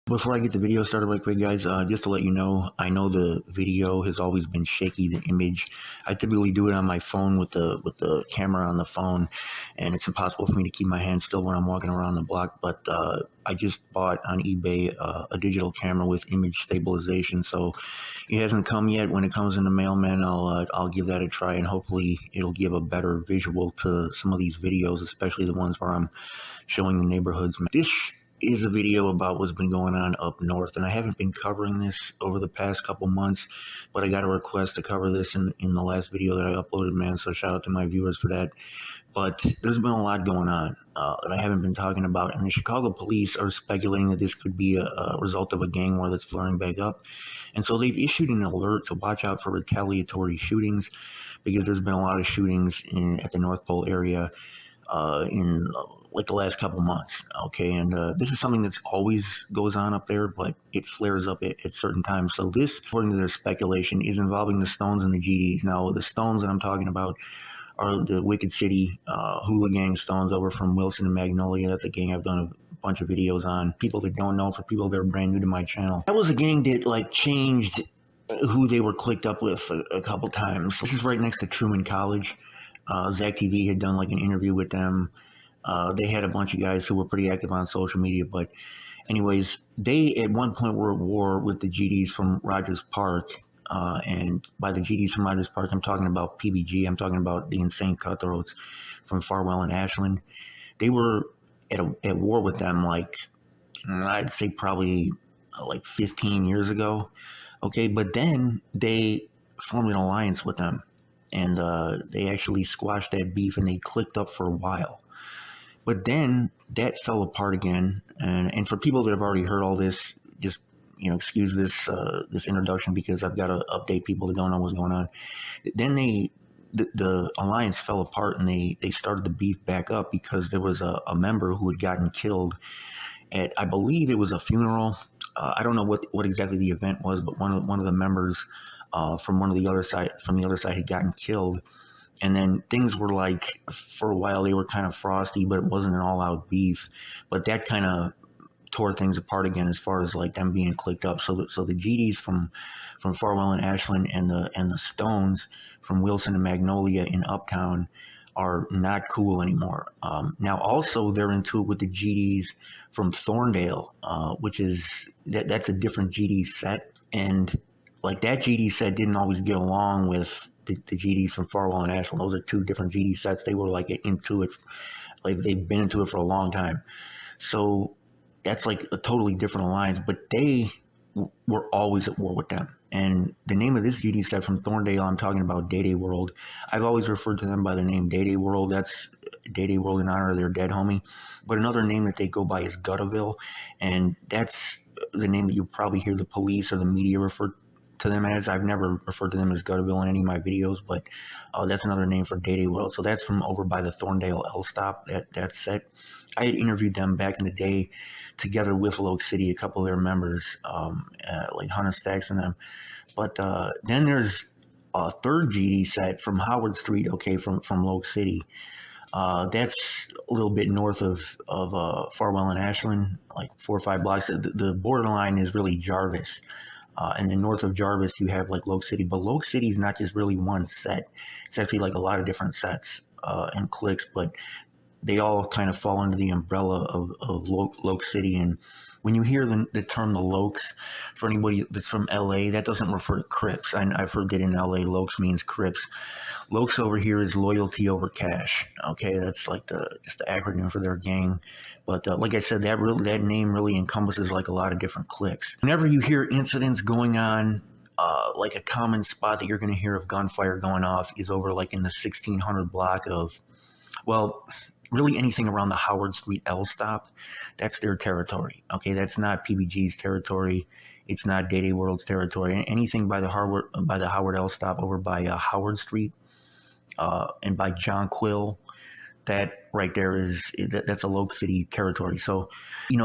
Before I get the video started right quick, guys, just to let you know, I know the video has always been shaky, the image. I typically do it on my phone with the camera on the phone, and it's impossible for me to keep my hand still when I'm walking around the block. But I just bought on eBay a digital camera with image stabilization, so it hasn't come yet. When it comes in the mail, man, I'll give that a try, and hopefully it'll give a better visual to some of these videos, especially the ones where I'm showing the neighborhoods. This is a video about what's been going on up north, and I haven't been covering this over the past couple months, but I got a request to cover this in the last video that I uploaded, man, so shout out to my viewers for that. But there's been a lot going on that I haven't been talking about, and the Chicago police are speculating that this could be a result of a gang war that's flaring back up. And so they've issued an alert to watch out for retaliatory shootings, because there's been a lot of shootings at the North Pole area in like the last couple months. Okay, and this is something that's always goes on up there, but it flares up at certain times. So this, according to their speculation, is involving the Stones and the GDs. Now, the Stones that I'm talking about are the Wicked City Hula Gang Stones over from Wilson and Magnolia. That's a gang I've done a bunch of videos on. People that don't know, for people that are brand new to my channel, that was a gang that like changed who they were clicked up with a couple times. This is right next to Truman College. Zach TV had done like an interview with them. They had a bunch of guys who were pretty active on social media, but anyways, they at one point were at war with the GDs from Rogers Park. And by the GDs from Rogers Park, I'm talking about PBG. I'm talking about the Insane Cutthroats from Farwell and Ashland. They were at war with them, like, I'd say probably like 15 years ago. Okay, but then they formed an alliance with them, and they actually squashed that beef, and they clicked up for a while. But then that fell apart again. And for people that have already heard all this, just excuse this introduction, because I've got to update people that don't know what's going on. Then the alliance fell apart, and they started the beef back up because there was a member who had gotten killed at, I believe it was a funeral. I don't know what exactly the event was, but one of the members from the other side had gotten killed. And then things were like, for a while, they were kind of frosty, but it wasn't an all-out beef. But that kind of tore things apart again, as far as like them being clicked up. So the GDs from Farwell and Ashland and the Stones from Wilson and Magnolia in Uptown are not cool anymore. Now also they're into it with the GDs from Thorndale, which is that's a different GD set, and like that GD set didn't always get along with the GDs from Farwell and Ashland. Those are two different GD sets. They were like into it, like they've been into it for a long time. So that's like a totally different alliance, but they were always at war with them. And the name of this GD set from Thorndale, I'm talking about Day Day World. I've always referred to them by the name Day Day World. That's Day Day World in honor of their dead homie. But another name that they go by is Guttaville, and that's the name that you'll probably hear the police or the media refer to them as. I've never referred to them as Guttaville in any of my videos, but that's another name for Day Day World. So that's from over by the Thorndale L Stop, that set. I had interviewed them back in the day together with Loke City, a couple of their members, like Hunter Stacks and them. But then there's a third GD set from Howard Street, okay, from Loke City. That's a little bit north of Farwell and Ashland, like 4 or 5 blocks. The borderline is really Jarvis. And then north of Jarvis, you have like Loke City. But Loke City is not just really one set. It's actually like a lot of different sets and cliques, but they all kind of fall under the umbrella of Loke City. And when you hear the term the Lokes, for anybody that's from LA, that doesn't refer to Crips. I've heard that in LA, Lokes means Crips. Lokes over here is loyalty over cash. Okay, that's like just the acronym for their gang. But like I said, that name really encompasses like a lot of different cliques. Whenever you hear incidents going on, like a common spot that you're going to hear of gunfire going off is over like in the 1600 block of, well, really anything around the Howard Street L Stop. That's their territory. Okay, that's not PBG's territory. It's not Day Day World's territory. Anything by the Howard L Stop over by Howard Street and by John Quill, that right there that's a Loke City territory. So,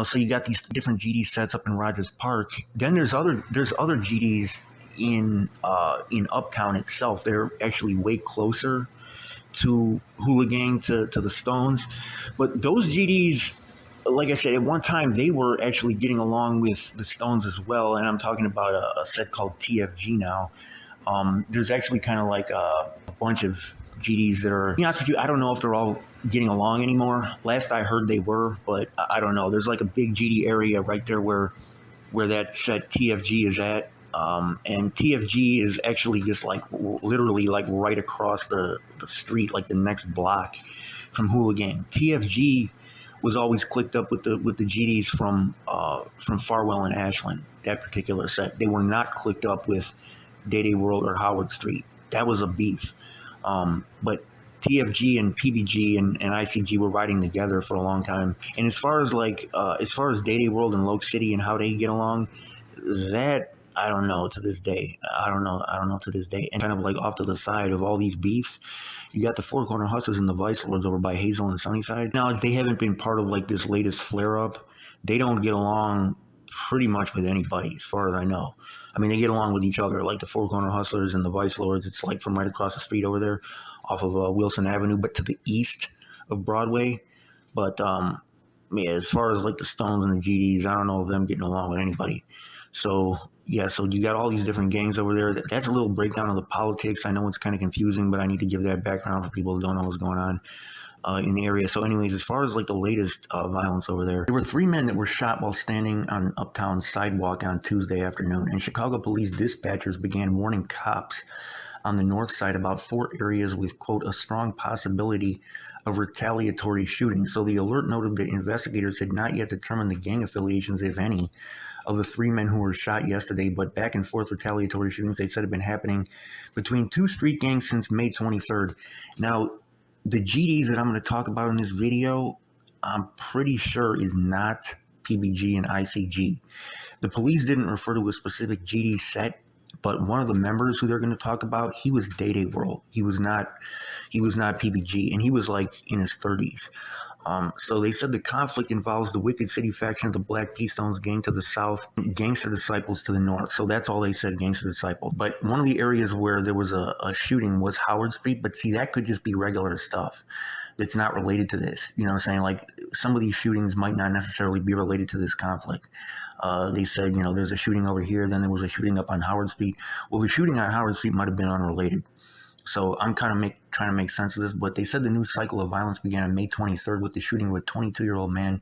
so you got these different GD sets up in Rogers Park. Then there's other GDs in Uptown itself. They're actually way closer to Hula Gang, to the Stones, but those GDs like I said, at one time they were actually getting along with the Stones as well, and I'm talking about a set called TFG now. There's actually kind of like a bunch of GDs that are, to be honest with you, I don't know if they're all getting along anymore. Last I heard they were, but I don't know. There's like a big GD area right there where that set TFG is at. And TFG is actually just like literally like right across the street, like the next block from Hooligan. TFG was always clicked up with the GDs from Farwell and Ashland. That particular set, they were not clicked up with Day Day World or Howard Street. That was a beef. But TFG and PBG and ICG were riding together for a long time. And as far as Day Day World and Loke City and how they get along, that I don't know to this day. I don't know to this day. And kind of like off to the side of all these beefs, you got the Four Corner Hustlers and the Vice Lords over by Hazel and Sunnyside. Now they haven't been part of like this latest flare up. They don't get along pretty much with anybody, as far as I know. I mean, they get along with each other, like the Four Corner Hustlers and the Vice Lords. It's like from right across the street over there, off of Wilson Avenue, but to the east of Broadway. But yeah, as far as like the Stones and the GDs, I don't know if them getting along with anybody. So yeah, so you got all these different gangs over there. That's a little breakdown of the politics. I know it's kind of confusing, but I need to give that background for people who don't know what's going on in the area. So anyways, as far as like the latest violence over there were 3 men that were shot while standing on Uptown sidewalk on Tuesday afternoon, and Chicago police dispatchers began warning cops on the north side about 4 areas with, quote, a strong possibility of retaliatory shooting. So the alert noted that investigators had not yet determined the gang affiliations, if any, of the 3 men who were shot yesterday, but back and forth retaliatory shootings, they said, have been happening between 2 street gangs since May 23rd. Now, the GDs that I'm going to talk about in this video, I'm pretty sure is not PBG and ICG. The police didn't refer to a specific GD set, but one of the members who they're going to talk about, he was Day Day World. He was not PBG, and he was like in his 30s. So they said the conflict involves the Wicked City faction of the Black P-Stones gang to the south, Gangster Disciples to the north. So that's all they said, Gangster Disciples. But one of the areas where there was a shooting was Howard Street. But see, that could just be regular stuff that's not related to this. You know what I'm saying? Like some of these shootings might not necessarily be related to this conflict. They said, you know, there's a shooting over here, then there was a shooting up on Howard Street. Well, the shooting on Howard Street might have been unrelated. So I'm kind of trying to make sense of this, but they said the new cycle of violence began on May 23rd with the shooting of a 22-year-old man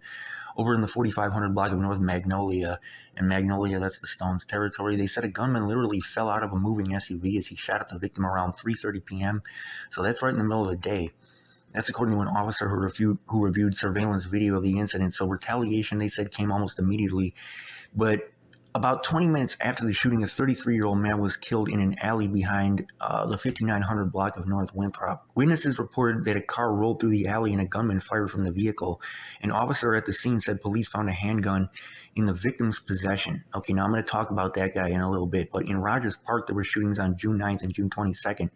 over in the 4500 block of North Magnolia. And Magnolia, that's the Stones territory. They said a gunman literally fell out of a moving SUV as he shot at the victim around 3:30 p.m. So that's right in the middle of the day. That's according to an officer who reviewed surveillance video of the incident. So retaliation, they said, came almost immediately. But about 20 minutes after the shooting, a 33-year-old man was killed in an alley behind the 5900 block of North Winthrop. Witnesses reported that a car rolled through the alley and a gunman fired from the vehicle. An officer at the scene said police found a handgun in the victim's possession. Okay, now I'm going to talk about that guy in a little bit, but in Rogers Park, there were shootings on June 9th and June 22nd,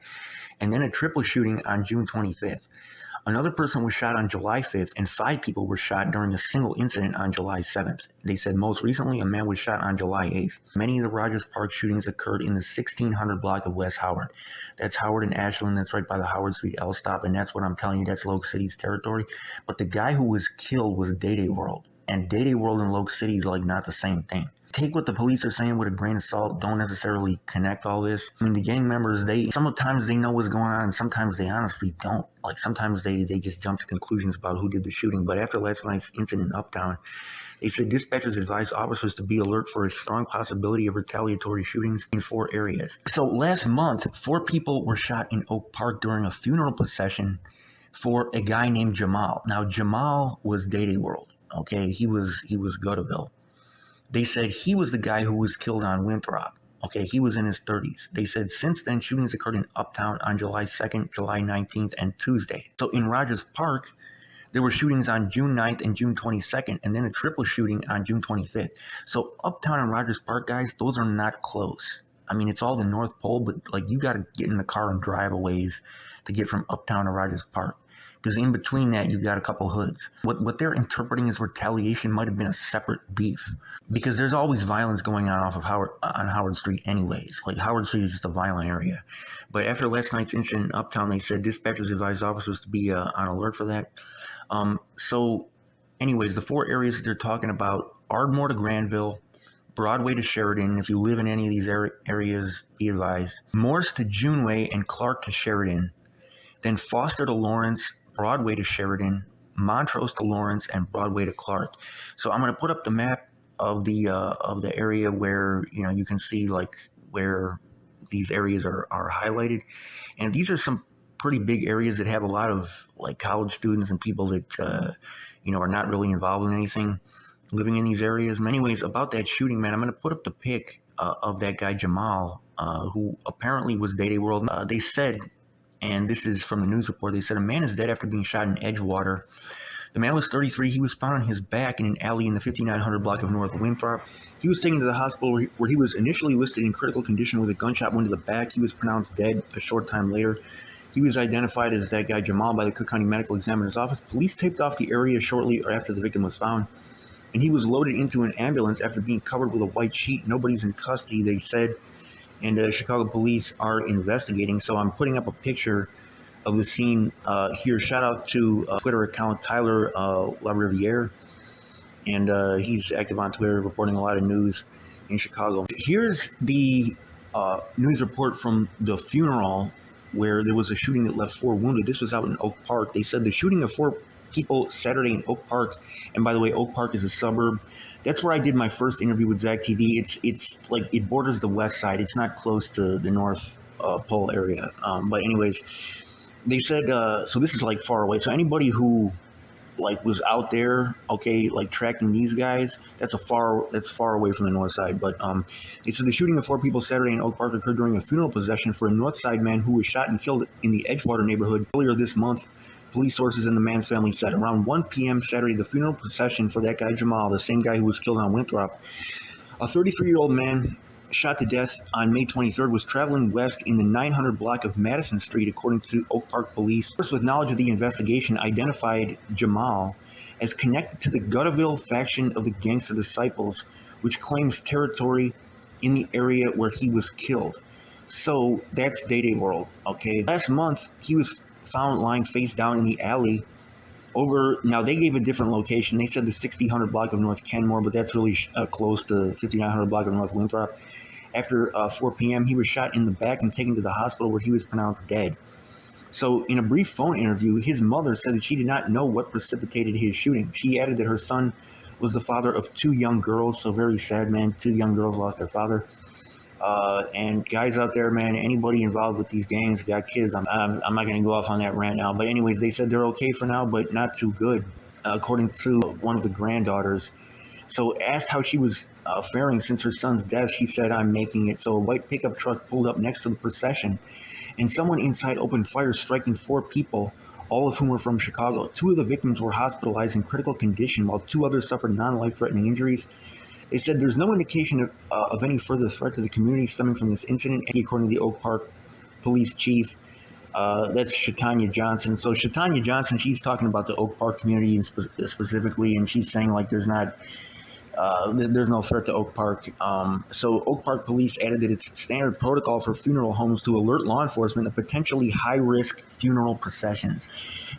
and then a triple shooting on June 25th. Another person was shot on July 5th, and 5 people were shot during a single incident on July 7th. They said most recently a man was shot on July 8th. Many of the Rogers Park shootings occurred in the 1600 block of West Howard. That's Howard and Ashland. That's right by the Howard Street L stop, and that's what I'm telling you, that's Loke City's territory. But the guy who was killed was Day Day World, and Day Day World and Loke City is like not the same thing. Take what the police are saying with a grain of salt. Don't necessarily connect all this. I mean, the gang members, sometimes they know what's going on, and sometimes they honestly don't. Like, sometimes they just jump to conclusions about who did the shooting. But after last night's incident in Uptown, they said dispatchers advised officers to be alert for a strong possibility of retaliatory shootings in 4 areas. So last month, 4 people were shot in Oak Park during a funeral procession for a guy named Jamal. Now, Jamal was Day Day World. Okay, he was Gutterville. They said he was the guy who was killed on Winthrop. Okay, he was in his 30s. They said since then, shootings occurred in Uptown on July 2nd, July 19th, and Tuesday. So in Rogers Park, there were shootings on June 9th and June 22nd, and then a triple shooting on June 25th. So Uptown and Rogers Park, guys, those are not close. I mean, it's all the North Pole, but like you got to get in the car and drive a ways to get from Uptown to Rogers Park. Because in between that, you got a couple hoods. What they're interpreting as retaliation might have been a separate beef. Because there's always violence going on off of Howard Street anyways. Like, Howard Street is just a violent area. But after last night's incident in Uptown, they said dispatchers advised officers to be on alert for that. So Anyways, the four areas that they're talking about: Ardmore to Granville, Broadway to Sheridan. If you live in any of these areas, be advised. Morse to Juneway and Clark to Sheridan. Then Foster to Lawrence, Broadway to Sheridan, Montrose to Lawrence, and Broadway to Clark. So I'm going to put up the map of the area where you can see like where these areas are highlighted, and these are some pretty big areas that have a lot of like college students and people that are not really involved in anything living in these areas. Anyways, about that shooting, man, I'm going to put up the pic of that guy Jamal, who apparently was Day World. They said, and this is from the news report, they said a man is dead after being shot in Edgewater. The man was 33. He was found on his back in an alley in the 5900 block of North Winthrop. He was taken to the hospital where he was initially listed in critical condition with a gunshot wound to the back. He was pronounced dead a short time later. He was identified as that guy Jamal by the Cook County Medical Examiner's Office. Police taped off the area shortly after the victim was found, and he was loaded into an ambulance after being covered with a white sheet. Nobody's in custody, they said, and Chicago police are investigating. So I'm putting up a picture of the scene here. Shout out to Twitter account Tyler LaRiviere, and he's active on Twitter, reporting a lot of news in Chicago. Here's the news report from the funeral where there was a shooting that left 4 wounded. This was out in Oak Park. They said the shooting of 4 people Saturday in Oak Park, and by the way, Oak Park is a suburb. That's where I did my first interview with Zach TV. It's like it borders the west side. It's not close to the North Pole area. But anyways, they said so this is like far away. So anybody who like was out there, okay, like tracking these guys, that's far away from the north side. But they said the shooting of 4 people Saturday in Oak Park occurred during a funeral procession for a north side man who was shot and killed in the Edgewater neighborhood earlier this month. Police sources in the man's family said around 1 p.m. Saturday, the funeral procession for that guy Jamal, the same guy who was killed on Winthrop, a 33-year-old man shot to death on May 23rd, was traveling west in the 900 block of Madison Street, according to Oak Park police. First, with knowledge of the investigation, identified Jamal as connected to the Gutterville faction of the Gangster Disciples, which claims territory in the area where he was killed. So that's Day World, okay? Last month, he was found lying face down in the alley over. Now, they gave a different location. They said the 6000 block of North Kenmore, but that's really close to 5900 block of North Winthrop. After 4 p.m., he was shot in the back and taken to the hospital where he was pronounced dead. So in a brief phone interview, his mother said that she did not know what precipitated his shooting. She added that her son was the father of 2 young girls. So very sad, man. 2 young girls lost their father. And guys out there, man, anybody involved with these gangs, got kids, I'm not going to go off on that rant now. But anyways, they said they're okay for now, but not too good, according to one of the granddaughters. So asked how she was faring since her son's death, she said, "I'm making it." So a white pickup truck pulled up next to the procession, and someone inside opened fire, striking 4 people, all of whom were from Chicago. 2 of the victims were hospitalized in critical condition, while 2 others suffered non-life-threatening injuries. They said there's no indication of any further threat to the community stemming from this incident, according to the Oak Park police chief. That's Shatanya Johnson. So Shatanya Johnson, she's talking about the Oak Park community specifically, and she's saying like there's no threat to Oak Park. So Oak Park police added that it's standard protocol for funeral homes to alert law enforcement of potentially high-risk funeral processions.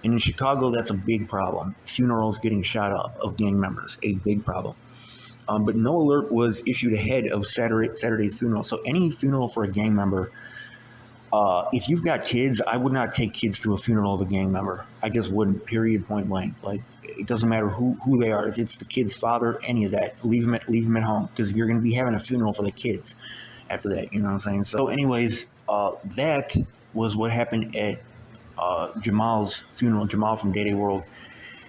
And in Chicago, that's a big problem. Funerals getting shot up of gang members, a big problem. But no alert was issued ahead of Saturday's funeral. So any funeral for a gang member, if you've got kids, I would not take kids to a funeral of a gang member. I just wouldn't, period, point blank. Like, it doesn't matter who they are. If it's the kid's father, any of that, leave them at home, because you're going to be having a funeral for the kids after that, you know what I'm saying? So anyways, that was what happened at Jamal's funeral, Jamal from Day World,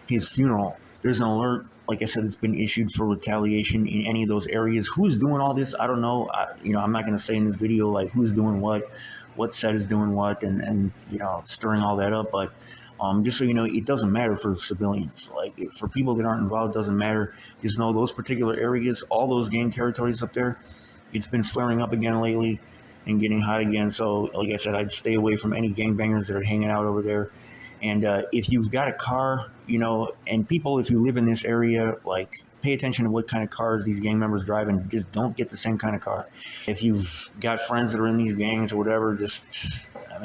his funeral. There's an alert, like I said, it's been issued for retaliation in any of those areas. Who's doing all this? I don't know. I'm not going to say in this video like who's doing what set is doing what, and stirring all that up. But just so you know, it doesn't matter for civilians. Like for people that aren't involved, it doesn't matter. Just know those particular areas, all those gang territories up there, it's been flaring up again lately and getting hot again. So like I said, I'd stay away from any gangbangers that are hanging out over there. And if you've got a car, and people, if you live in this area, like pay attention to what kind of cars these gang members drive, and just don't get the same kind of car. If you've got friends that are in these gangs or whatever,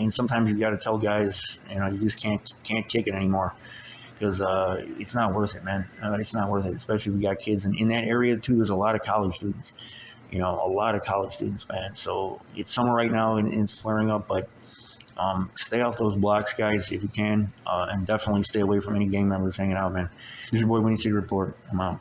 sometimes you got to tell guys, you just can't kick it anymore, because it's not worth it, man. It's not worth it, especially if we got kids. And in that area, too, there's a lot of college students. A lot of college students, man. So it's summer right now and it's flaring up, but stay off those blocks, guys, if you can, and definitely stay away from any gang members hanging out, man. This is your boy Winnie City Report. I'm out.